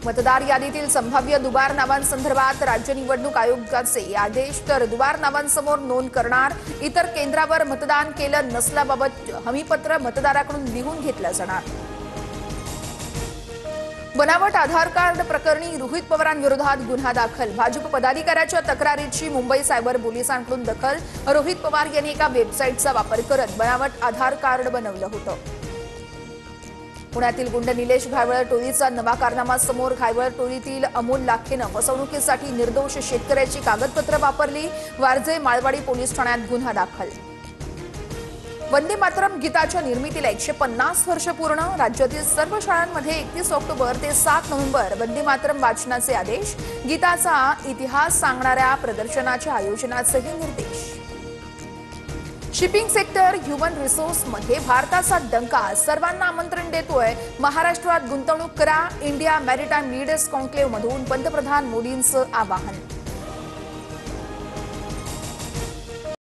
मतदार यादीतील संभाव्य दुबार नावांसंदर्भात राज्य निवडणूक आयोगाचे आदेश तर दुबार नावांसमोर नोंद करणार। इतर केंद्रावर मतदान केलं नसल्याबाबत हमीपत्र मतदाराकडून लिहून घेतलं जाणार। बनावट आधार कार्ड प्रकरणी रोहित पवारांविरोधात गुन्हा दाखल। भाजप पदाधिकाऱ्याच्या तक्रारीची मुंबई सायबर पोलिसांकडून दखल। रोहित पवार यांनी एका वेबसाईटचा वापर करत बनावट आधार कार्ड बनवलं होतं। पुण्यातील गुंड निलेश घायवळ टोळीचा नवा कारनामा समोर। घायवळ टोळीतील अमोल लाखेनं फसवणुकीसाठी निर्दोष शेतकऱ्याची कागदपत्र वापरली। वारजे माळवाडी पोलीस ठाण्यात गुन्हा दाखल। वंदे मातरम गीताच्या निर्मितीला 150 वर्ष पूर्ण। राज्यातील सर्व शाळांमध्ये 31 ऑक्टोबर ते 7 नोव्हेंबर वंदे मातरम वाचनाचे आदेश। गीताचा इतिहास सांगणाऱ्या प्रदर्शनाच्या आयोजनाचेही निर्देश। शिपिंग सेक्टर ह्युमन रिसोर्समध्ये भारताचा डंका सर्वांना आमंत्रण देतोय। महाराष्ट्रात गुंतवणूक करा। इंडिया मॅरिटाईम लीडर्स कॉन्क्लेव्ह मधून पंतप्रधान मोदींचं आवाहन।